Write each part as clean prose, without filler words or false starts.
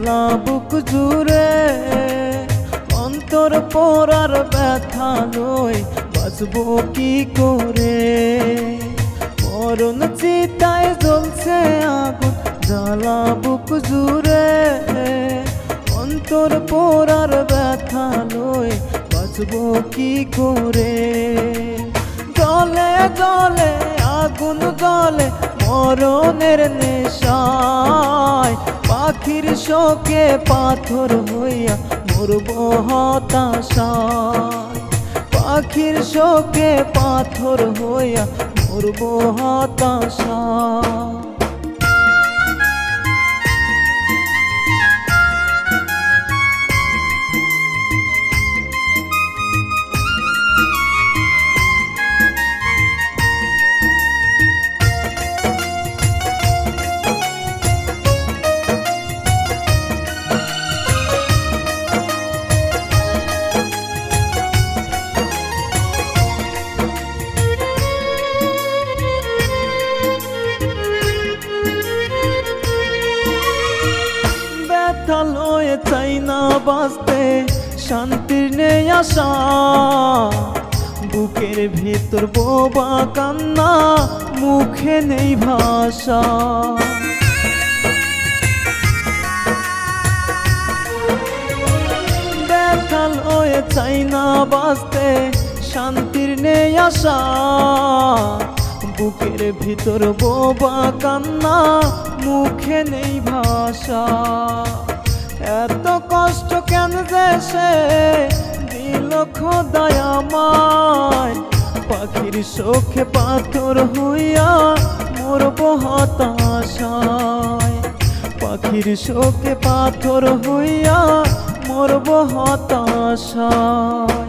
জ্বালা বুক জুড়ে, অন্তর পোড়ার ব্যথা লই বাঁচবো কি করে। মরণ চিতায় জ্বলছে আগুন, জ্বালা বুক জুড়ে, অন্তর পোড়ার ব্যথা লই বাঁচবো কি করে। জলে জলে আগুন জলে মরণের নেশায়, পাখির শোকে পাথর হইয়া মরব হতাশায়। পাখির শোকে পাথর হইয়া মরব হতাশায়। লয়ে চাই না বাঁচতে, শান্তির নেই আশা, বুকের ভিতর বোবা কান্না, মুখে নেই ভাষা। ব্যথা লয়ে চাই না বাঁচতে, শান্তির নেই আশা, বুকের ভিতর বোবা কান্না, মুখে নেই ভাষা। এত কষ্ট কেন যে সে দিল খোদায় আমায়, পাখির শোকে পাথর হইয়া মরব হতাশায়। পাখির শোকে পাথর হইয়া মরব হতাশায়।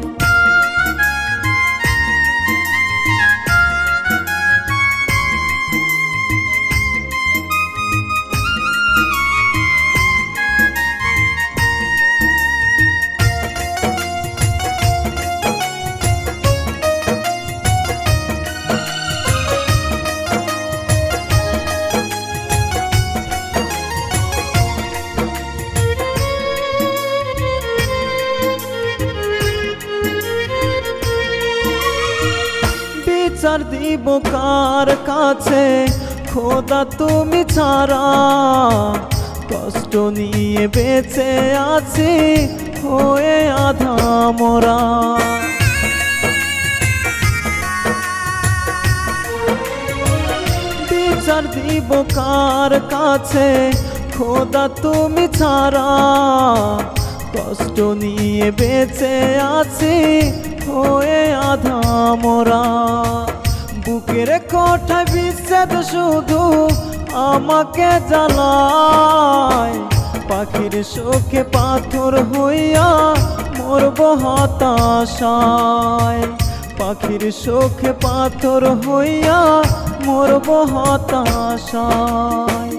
বিচার দিব কার কাছে খোদা তুমি ছাড়া, কষ্ট নিয়ে বেঁচে আছি হয়ে আধা মরা। বিচার দিব কার কাছে খোদা তুমি ছাড়া, কষ্ট নিয়ে বেঁচে আছি হয়ে আধা মরা। বুকের কোঠায় বিচ্ছেদ শুধু আমাকে জ্বালায়, পাখির শোকে পাথর হইয়া মরব হতাশায়। পাখির শোকে পাথর হইয়া মরব হতাশায়।